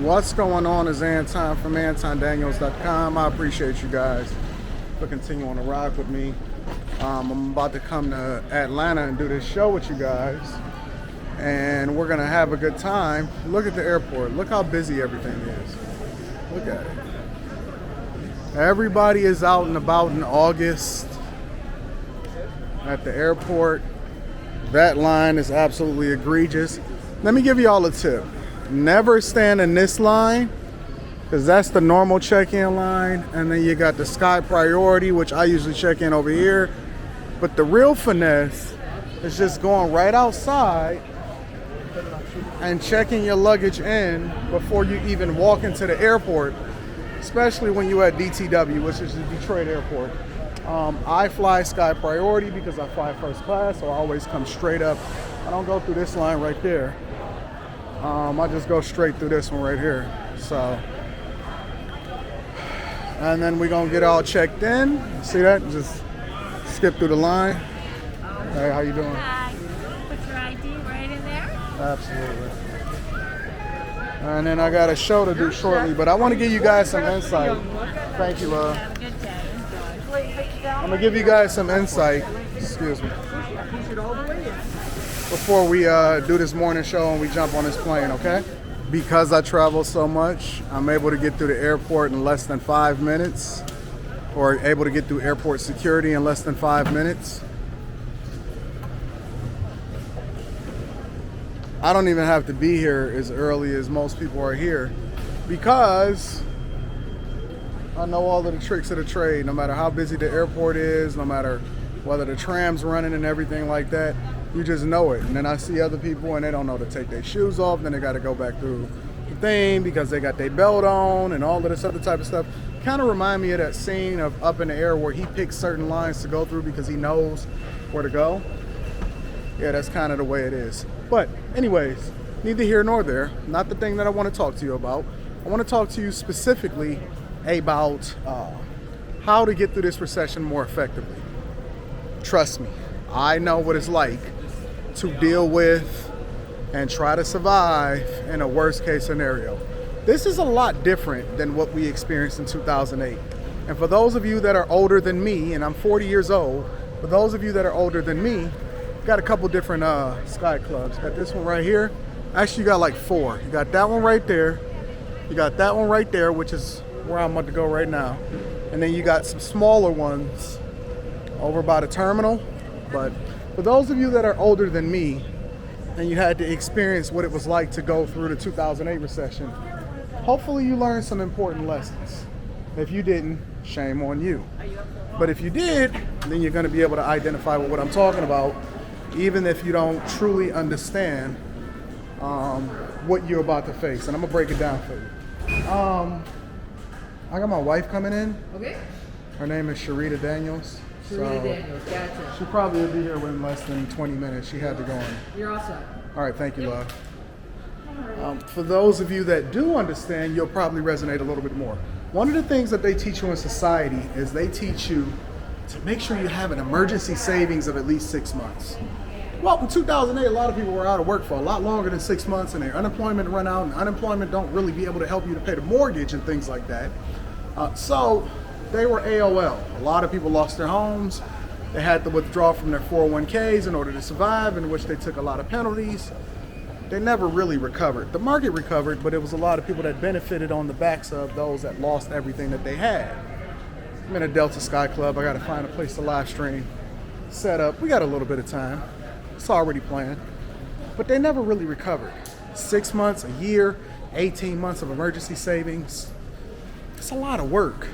What's going on is Anton from AntonDaniels.com. I appreciate you guys for continuing to rock with me. I'm about to come to Atlanta and do this show with you guys, and we're gonna have a good time. Look at the airport. Look how busy everything is. Look at it. Everybody is out and about in August at the airport. That line is absolutely egregious. Let me give you all a tip. Never stand in this line, because that's the normal check-in line, and then you got the Sky Priority, which I usually check in over here. But the real finesse is just going right outside and checking your luggage in before you even walk into the airport, especially when you're at DTW, which is the Detroit airport. I fly Sky Priority because I fly first class, so I always come straight up. I don't go through this line right there. I just go straight through this one right here. So, and then we're gonna get all checked in. See that? Just skip through the line. Hey, how you doing? Hi. Put your ID right in there. Absolutely. And then I got a show to do shortly, but I want to give you guys some insight. Thank you, love. Have a good day. I'm gonna give you guys some insight. Excuse me. Before we do this morning show and we jump on this plane, okay? Because I travel so much, I'm able to get through the airport in less than 5 minutes, or able to get through airport security in less than 5 minutes. I don't even have to be here as early as most people are here, because I know all of the tricks of the trade. No matter how busy the airport is, no matter whether the tram's running and everything like that, you just know it. And then I see other people and they don't know to take their shoes off, then they got to go back through the thing because they got their belt on and all of this other type of stuff. Kind of remind me of that scene of Up in the Air where he picks certain lines to go through because he knows where to go. Yeah, that's kind of the way it is. But anyways, neither here nor there. Not the thing that I want to talk to you about. I want to talk to you specifically about how to get through this recession more effectively. Trust me, I know what it's like to deal with and try to survive in a worst case scenario. This is a lot different than what we experienced in 2008. And for those of you that are older than me, and I'm 40 years old, for those of you that are older than me, got a couple different Sky Clubs. Got this one right here. Actually, you got like 4. You got that one right there. You got that one right there, which is where I'm about to go right now. And then you got some smaller ones over by the terminal. But for those of you that are older than me and you had to experience what it was like to go through the 2008 recession, hopefully you learned some important lessons. If you didn't, shame on you. But if you did, then you're going to be able to identify with what I'm talking about, even if you don't truly understand what you're about to face. And I'm going to break it down for you. I got my wife coming in. Okay. Her name is Sharita Daniels. Serena Daniels, gotcha. She probably will be here within less than 20 minutes. She had to go in. You're all set. All right, thank you, love. For those of you that do understand, you'll probably resonate a little bit more. One of the things that they teach you in society is they teach you to make sure you have an emergency savings of at least 6 months. Well, in 2008, a lot of people were out of work for a lot longer than 6 months, and their unemployment run out, and unemployment don't really be able to help you to pay the mortgage and things like that. So they were AOL. A lot of people lost their homes. They had to withdraw from their 401ks in order to survive, in which they took a lot of penalties. They never really recovered. The market recovered, but it was a lot of people that benefited on the backs of those that lost everything that they had. I'm in a Delta Sky Club. I got to find a place to live stream, set up. We got a little bit of time. It's already planned. But they never really recovered. 6 months, a year, 18 months of emergency savings. It's a lot of work.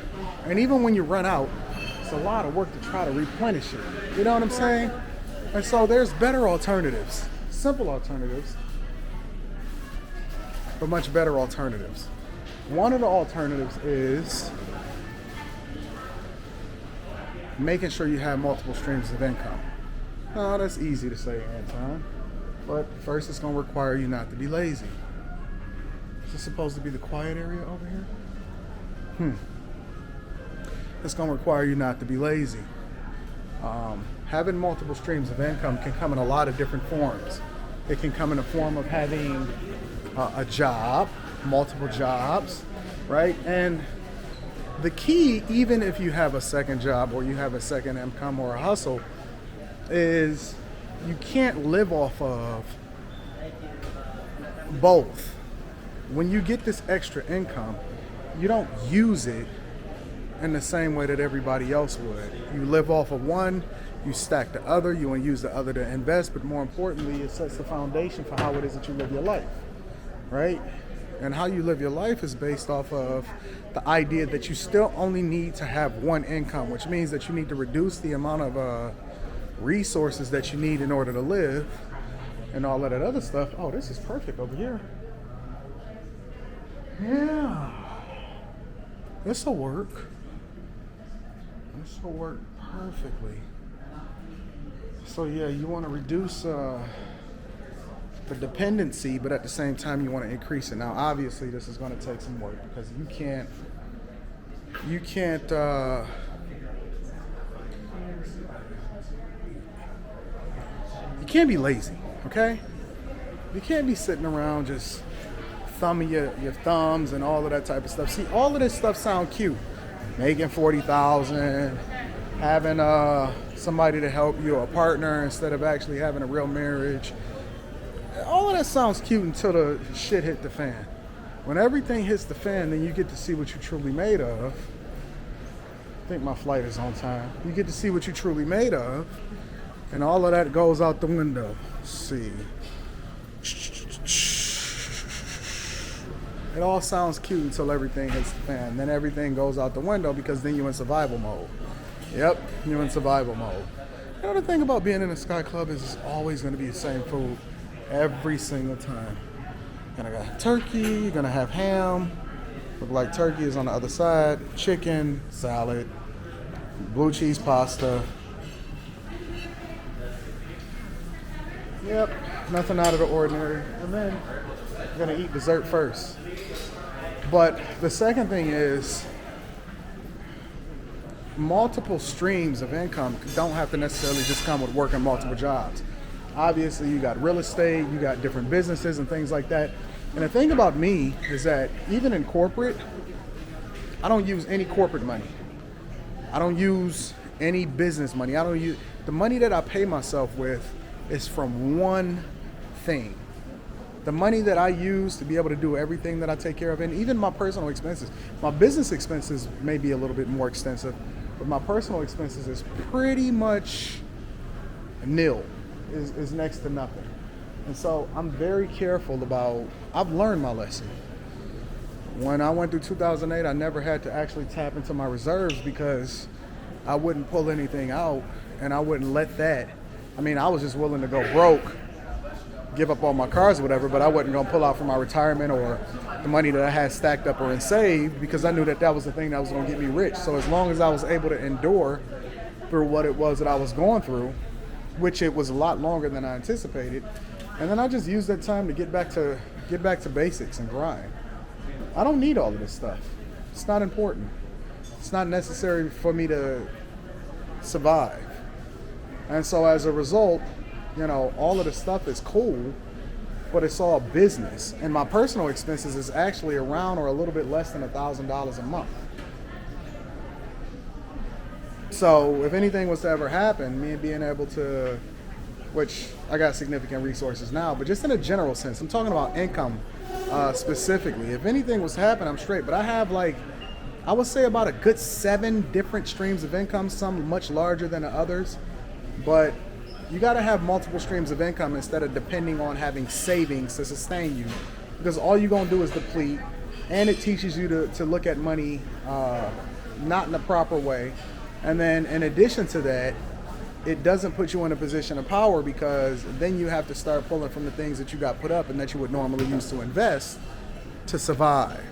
And even when you run out, it's a lot of work to try to replenish it. You know what I'm saying? And so there's better alternatives, simple alternatives, but much better alternatives. One of the alternatives is making sure you have multiple streams of income. Oh, that's easy to say, Anton. But first, it's going to require you not to be lazy. Is this supposed to be the quiet area over here? It's going to require you not to be lazy. Having multiple streams of income can come in a lot of different forms. It can come in the form of having a job multiple jobs, right? And the key, even if you have a second job or you have a second income or a hustle, is you can't live off of both. When you get this extra income, you don't use it in the same way that everybody else would. You live off of one, you stack the other, you want to use the other to invest, but more importantly, it sets the foundation for how it is that you live your life, right? And how you live your life is based off of the idea that you still only need to have one income, which means that you need to reduce the amount of resources that you need in order to live and all of that other stuff. Oh, this is perfect over here. Yeah. This'll work. This'll work perfectly. So yeah, you want to reduce the dependency, but at the same time you want to increase it. Now, obviously, this is going to take some work because you can't be lazy, okay? You can't be sitting around just thumbing your thumbs and all of that type of stuff. See, all of this stuff sound cute. Making 40,000, having somebody to help you, a partner, instead of actually having a real marriage. All of that sounds cute until the shit hit the fan. When everything hits the fan, then you get to see what you're truly made of. I think my flight is on time. You get to see what you're truly made of, and all of that goes out the window. Let's see. It all sounds cute until everything hits the fan. Then everything goes out the window because then you're in survival mode. Yep, you're in survival mode. You know, the thing about being in a Sky Club is it's always going to be the same food every single time. You're going to have turkey, you're going to have ham. Look like turkey is on the other side. Chicken, salad, blue cheese pasta. Yep, nothing out of the ordinary. And then you're going to eat dessert first. But the second thing is multiple streams of income don't have to necessarily just come with working multiple jobs. Obviously, you got real estate, you got different businesses and things like that. And the thing about me is that even in corporate, I don't use any corporate money. I don't use any business money. I don't use the money that I pay myself with is from one thing. The money that I use to be able to do everything that I take care of, and even my personal expenses. My business expenses may be a little bit more extensive, but my personal expenses is pretty much nil, is next to nothing. And so I'm very careful about, I've learned my lesson. When I went through 2008, I never had to actually tap into my reserves because I wouldn't pull anything out and I wouldn't let that. I mean, I was just willing to go broke, give up all my cars or whatever, but I wasn't going to pull out from my retirement or the money that I had stacked up or in saved because I knew that that was the thing that was going to get me rich. So as long as I was able to endure through what it was that I was going through, which it was a lot longer than I anticipated, and then I just used that time to get back to basics and grind. I don't need all of this stuff. It's not important. It's not necessary for me to survive. And so as a result, you know, all of the stuff is cool, but it's all business. And my personal expenses is actually around or a little bit less than $1,000 a month. So if anything was to ever happen, me being able to, which I got significant resources now, but just in a general sense, I'm talking about income specifically. If anything was to happen, I'm straight. But I have I would say about a good 7 different streams of income, some much larger than the others. But you got to have multiple streams of income instead of depending on having savings to sustain you, because all you're going to do is deplete, and it teaches you to look at money not in the proper way. And then in addition to that, it doesn't put you in a position of power because then you have to start pulling from the things that you got put up and that you would normally use to invest to survive.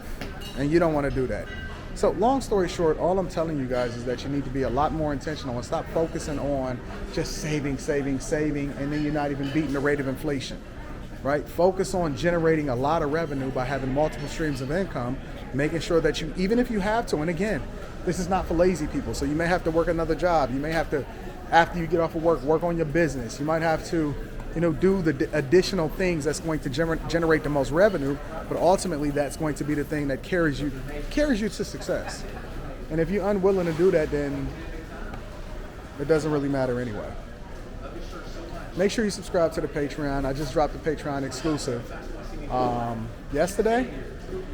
And you don't want to do that. So long story short, all I'm telling you guys is that you need to be a lot more intentional and stop focusing on just saving, and then you're not even beating the rate of inflation, right? Focus on generating a lot of revenue by having multiple streams of income, making sure that you, even if you have to, and again, this is not for lazy people, so you may have to work another job. You may have to after you get off of work on your business. You might have to, do the additional things that's going to generate the most revenue, but ultimately that's going to be the thing that carries you to success. And if you're unwilling to do that, then it doesn't really matter anyway. Make sure you subscribe to the Patreon. I just dropped the Patreon exclusive yesterday,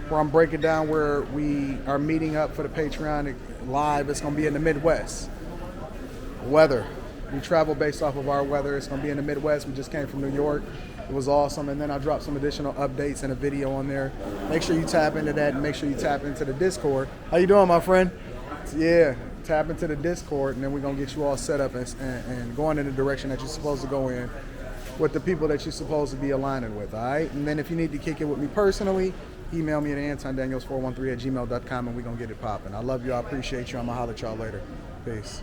where I'm breaking down where we are meeting up for the Patreon live. It's going to be in the Midwest. Weather. We travel based off of our weather. It's going to be in the Midwest. We just came from New York. It was awesome. And then I dropped some additional updates and a video on there. Make sure you tap into that, and make sure you tap into the Discord. How you doing, my friend? Yeah, tap into the Discord, and then we're going to get you all set up and going in the direction that you're supposed to go in with the people that you're supposed to be aligning with, all right? And then if you need to kick it with me personally, email me at antondaniels413@gmail.com, and we're going to get it popping. I love you. I appreciate you. I'm going to holler at y'all later. Peace.